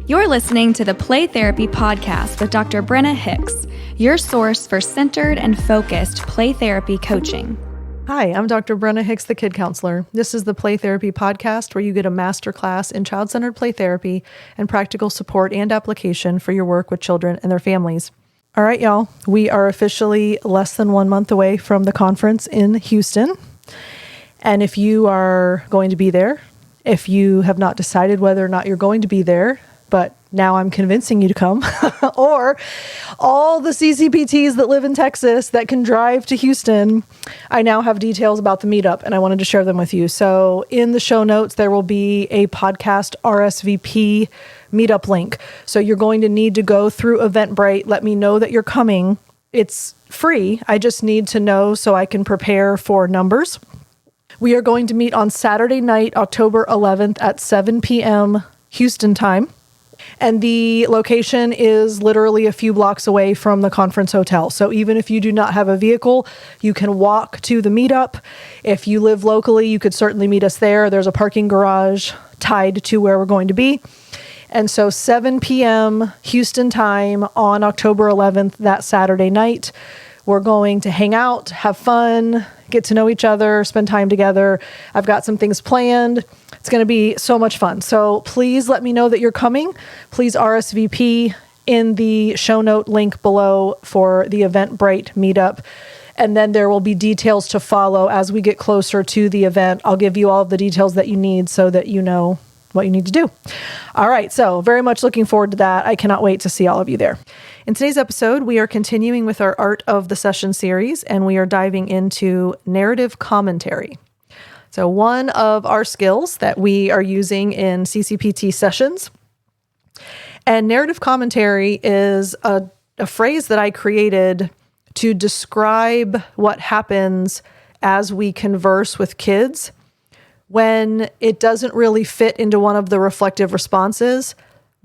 You're listening to the Play Therapy Podcast with Dr. Brenna Hicks, your source for centered and focused play therapy coaching. Hi, I'm Dr. Brenna Hicks, the Kid Counselor. This is the Play Therapy Podcast where you get a masterclass in child-centered play therapy and practical support and application for your work with children and their families. All right, y'all, we are officially less than 1 month away from the conference in Houston. And if you are going to be there, if you have not decided whether or not you're going to be there, but now I'm convincing you to come, or all the CCPTs that live in Texas that can drive to Houston, I now have details about the meetup and I wanted to share them with you. So in the show notes, there will be a podcast RSVP meetup link. So you're going to need to go through Eventbrite. Let me know that you're coming. It's free. I just need to know so I can prepare for numbers. We are going to meet on Saturday night, October 11th at 7 p.m. Houston time. And the location is literally a few blocks away from the conference hotel. So even if you do not have a vehicle, you can walk to the meetup. If you live locally, you could certainly meet us there. There's a parking garage tied to where we're going to be. And so 7 p.m. Houston time on October 11th, that Saturday night, we're going to hang out, have fun, get to know each other, spend time together. I've got some things planned. It's going to be so much fun. So please let me know that you're coming. Please RSVP in the show note link below for the Eventbrite meetup. And then there will be details to follow as we get closer to the event. I'll give you all of the details that you need so that you know what you need to do. All right. So very much looking forward to that. I cannot wait to see all of you there. In today's episode, we are continuing with our Art of the Session series, and we are diving into narrative commentary. So one of our skills that we are using in CCPT sessions, and narrative commentary is a phrase that I created to describe what happens as we converse with kids when it doesn't really fit into one of the reflective responses,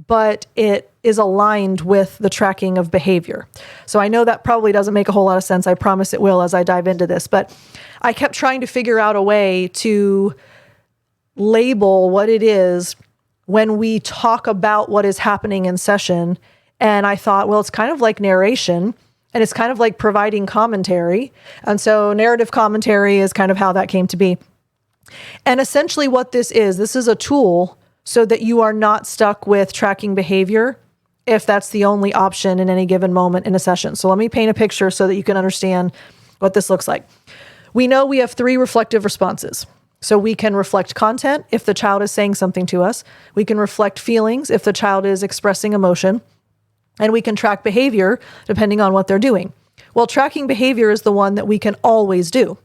but it is aligned with the tracking of behavior. So I know that probably doesn't make a whole lot of sense. I promise it will as I dive into this, but I kept trying to figure out a way to label what it is when we talk about what is happening in session. And I thought, well, it's kind of like narration and it's kind of like providing commentary. And so narrative commentary is kind of how that came to be. And essentially what this is a tool so that you are not stuck with tracking behavior if that's the only option in any given moment in a session. So let me paint a picture so that you can understand what this looks like. We know we have 3 reflective responses. So we can reflect content if the child is saying something to us. We can reflect feelings if the child is expressing emotion. And we can track behavior depending on what they're doing. Well, tracking behavior is the one that we can always do.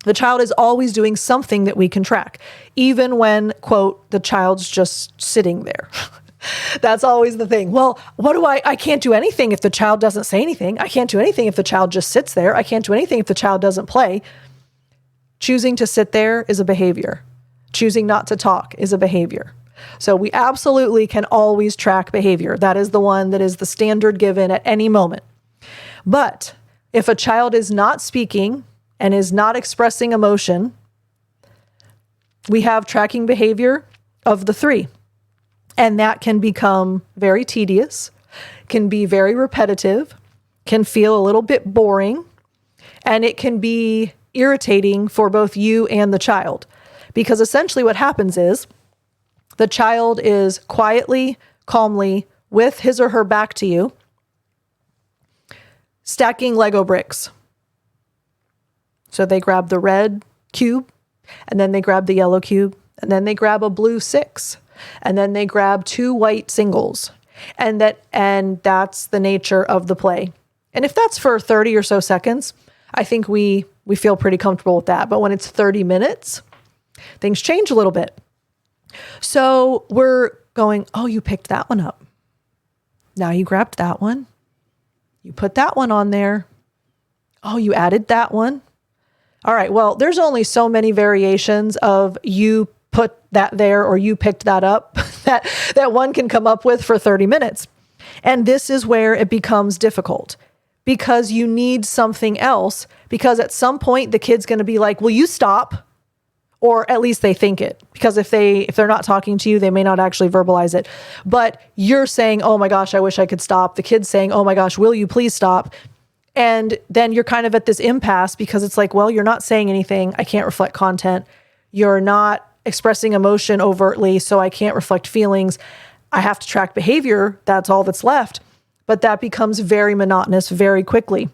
The child is always doing something that we can track, even when, quote, the child's just sitting there. That's always the thing. Well, I can't do anything if the child doesn't say anything. I can't do anything if the child just sits there. I can't do anything if the child doesn't play. Choosing to sit there is a behavior. Choosing not to talk is a behavior. So we absolutely can always track behavior. That is the one that is the standard given at any moment. But if a child is not speaking and is not expressing emotion, we have tracking behavior of the 3. And that can become very tedious, can be very repetitive, can feel a little bit boring, and it can be irritating for both you and the child. Because essentially what happens is the child is quietly, calmly, with his or her back to you, stacking Lego bricks. So they grab the red cube, and then they grab the yellow cube, and then they grab a blue 6, and then they grab 2 white singles. And that's the nature of the play. And if that's for 30 or so seconds, I think we feel pretty comfortable with that. But when it's 30 minutes, things change a little bit. So we're going, oh, you picked that one up. Now you grabbed that one. You put that one on there. Oh, you added that one. All right, well, there's only so many variations of you put that there or you picked that up that one can come up with for 30 minutes. And this is where it becomes difficult because you need something else, because at some point the kid's going to be like, will you stop? or at least they think it, because if they're not talking to you, they may not actually verbalize it. But you're saying, oh my gosh, I wish I could stop. The kid's saying, oh my gosh, will you please stop? And then you're kind of at this impasse because it's like, well, you're not saying anything. I can't reflect content. You're not expressing emotion overtly, so I can't reflect feelings. I have to track behavior. That's all that's left. But that becomes very monotonous very quickly.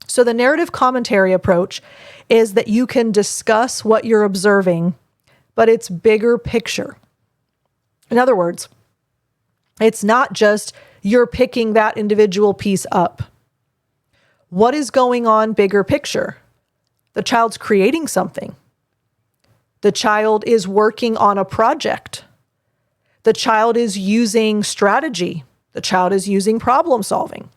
So the narrative commentary approach is that you can discuss what you're observing, but it's bigger picture. In other words, it's not just you're picking that individual piece up. What is going on bigger picture? The child's creating something. The child is working on a project. The child is using strategy. The child is using problem solving.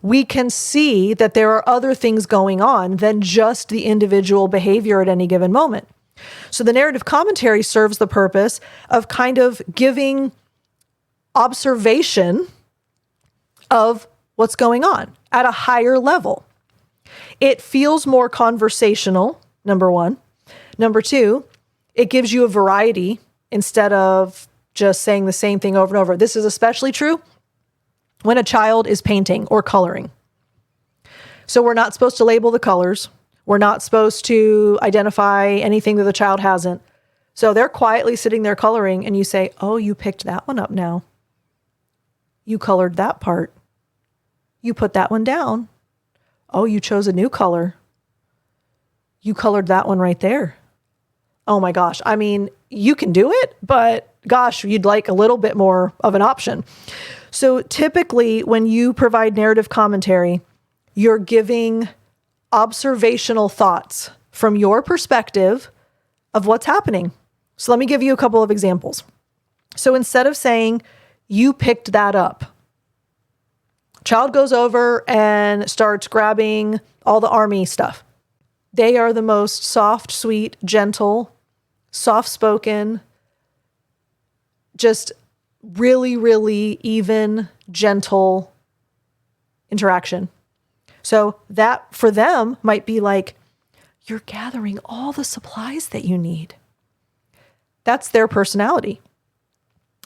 We can see that there are other things going on than just the individual behavior at any given moment. So the narrative commentary serves the purpose of kind of giving observation of what's going on at a higher level. It feels more conversational, number one. Number two, it gives you a variety instead of just saying the same thing over and over. This is especially true when a child is painting or coloring. So we're not supposed to label the colors. We're not supposed to identify anything that the child hasn't. So they're quietly sitting there coloring and you say, oh, you picked that one up now. You colored that part. You put that one down. Oh, you chose a new color. You colored that one right there. Oh my gosh. I mean, you can do it, but gosh, you'd like a little bit more of an option. So typically when you provide narrative commentary, you're giving observational thoughts from your perspective of what's happening. So let me give you a couple of examples. So instead of saying, you picked that up, child goes over and starts grabbing all the army stuff. They are the most soft, sweet, gentle, soft-spoken, just really, really even, gentle interaction. So that for them might be like, you're gathering all the supplies that you need. That's their personality.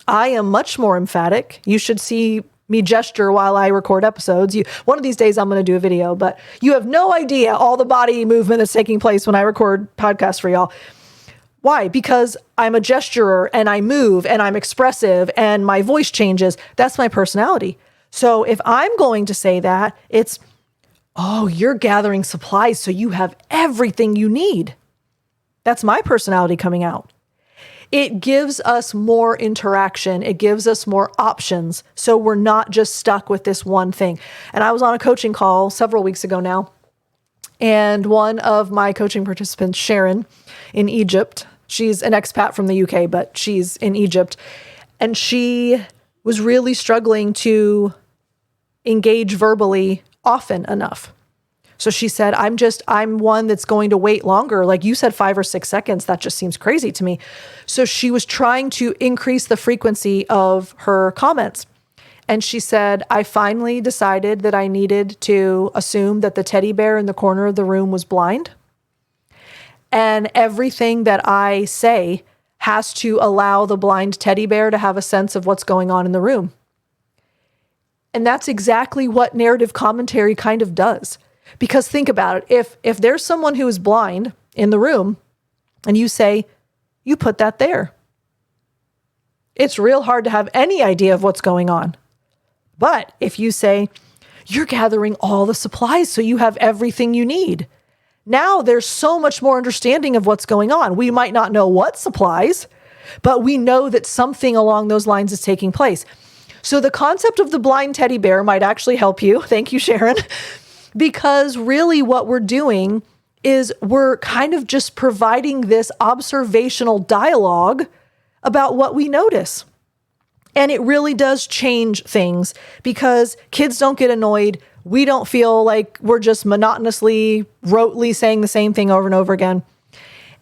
I am much more emphatic. You should see me gesture while I record episodes. One of these days I'm going to do a video, but you have no idea all the body movement that's taking place when I record podcasts for y'all. Why? Because I'm a gesturer and I move and I'm expressive and my voice changes. That's my personality. So if I'm going to say that, it's, oh, you're gathering supplies so you have everything you need. That's my personality coming out. It gives us more interaction. It gives us more options. So we're not just stuck with this one thing. And I was on a coaching call several weeks ago now. And one of my coaching participants, Sharon, in Egypt, she's an expat from the UK, but she's in Egypt. And she was really struggling to engage verbally often enough. So she said, I'm one that's going to wait longer. Like you said, 5 or 6 seconds. That just seems crazy to me. So she was trying to increase the frequency of her comments. And she said, I finally decided that I needed to assume that the teddy bear in the corner of the room was blind. And everything that I say has to allow the blind teddy bear to have a sense of what's going on in the room. And that's exactly what narrative commentary kind of does. Because think about it, if there's someone who is blind in the room and you say, you put that there, it's real hard to have any idea of what's going on. But if you say, you're gathering all the supplies so you have everything you need, now there's so much more understanding of what's going on. We might not know what supplies, but we know that something along those lines is taking place. So the concept of the blind teddy bear might actually help you. Thank you, Sharon. Because really what we're doing is we're kind of just providing this observational dialogue about what we notice. And it really does change things because kids don't get annoyed. We don't feel like we're just monotonously, rotely saying the same thing over and over again.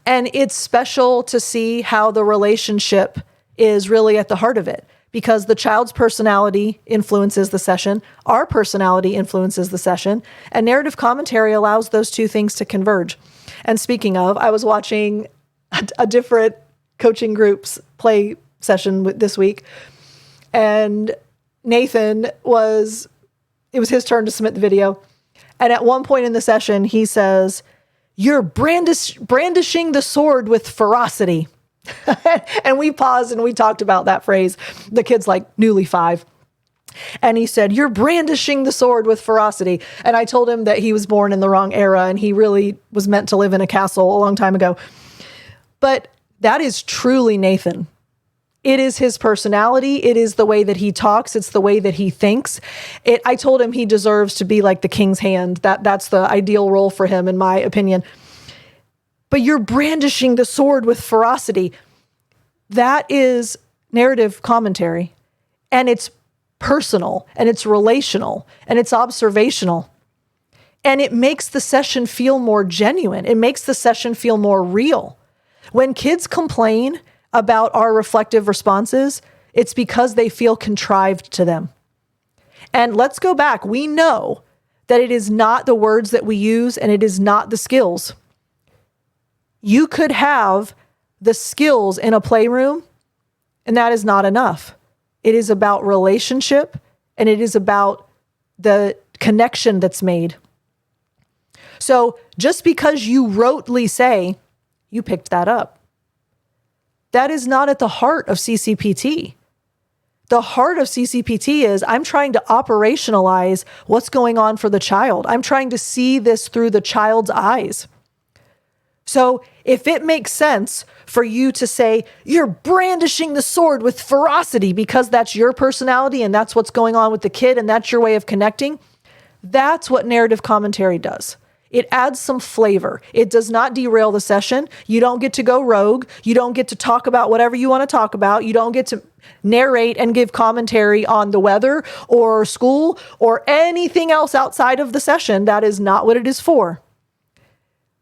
And it's special to see how the relationship is really at the heart of it. Because the child's personality influences the session, our personality influences the session, and narrative commentary allows those two things to converge. And speaking of, I was watching a different coaching group's play session this week. And Nathan it was his turn to submit the video. And at one point in the session, he says, "You're brandishing the sword with ferocity." And we paused and we talked about that phrase. The kid's like newly 5. And he said, "You're brandishing the sword with ferocity." And I told him that he was born in the wrong era and he really was meant to live in a castle a long time ago. But that is truly Nathan. It is his personality. It is the way that he talks. It's the way that he thinks. I told him he deserves to be like the king's hand. That's the ideal role for him, in my opinion. But you're brandishing the sword with ferocity. That is narrative commentary. And it's personal, and it's relational, and it's observational. And it makes the session feel more genuine. It makes the session feel more real. When kids complain about our reflective responses, it's because they feel contrived to them. And let's go back. We know that it is not the words that we use, and it is not the skills. You could have the skills in a playroom, and that is not enough. It is about relationship, and it is about the connection that's made. So just because you rotely say, "You picked that up," that is not at the heart of CCPT. The heart of CCPT is I'm trying to operationalize what's going on for the child. I'm trying to see this through the child's eyes. So if it makes sense for you to say, "You're brandishing the sword with ferocity," because that's your personality and that's what's going on with the kid and that's your way of connecting, that's what narrative commentary does. It adds some flavor. It does not derail the session. You don't get to go rogue. You don't get to talk about whatever you want to talk about. You don't get to narrate and give commentary on the weather or school or anything else outside of the session. That is not what it is for.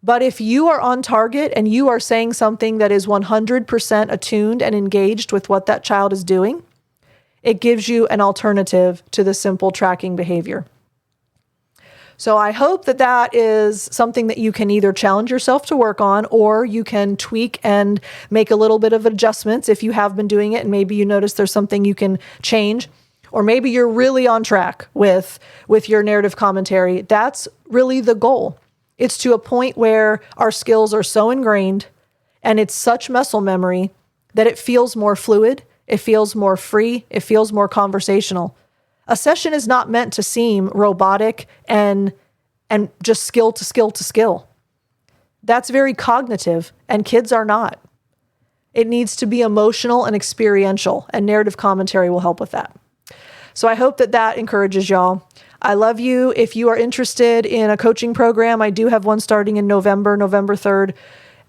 But if you are on target and you are saying something that is 100% attuned and engaged with what that child is doing, it gives you an alternative to the simple tracking behavior. So I hope that that is something that you can either challenge yourself to work on, or you can tweak and make a little bit of adjustments if you have been doing it and maybe you notice there's something you can change, or maybe you're really on track with your narrative commentary. That's really the goal. It's to a point where our skills are so ingrained and it's such muscle memory that it feels more fluid, it feels more free, it feels more conversational. A session is not meant to seem robotic and just skill to skill to skill. That's very cognitive, and kids are not. It needs to be emotional and experiential, and narrative commentary will help with that. So I hope that encourages y'all. I love you. If you are interested in a coaching program, I do have one starting in November 3rd,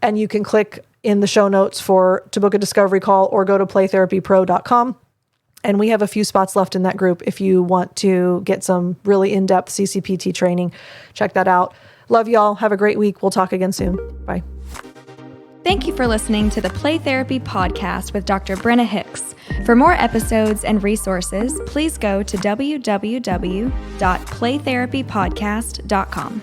and you can click in the show notes to book a discovery call or go to playtherapypro.com. And we have a few spots left in that group if you want to get some really in-depth CCPT training. Check that out. Love y'all. Have a great week. We'll talk again soon. Bye. Thank you for listening to the Play Therapy Podcast with Dr. Brenna Hicks. For more episodes and resources, please go to www.playtherapypodcast.com.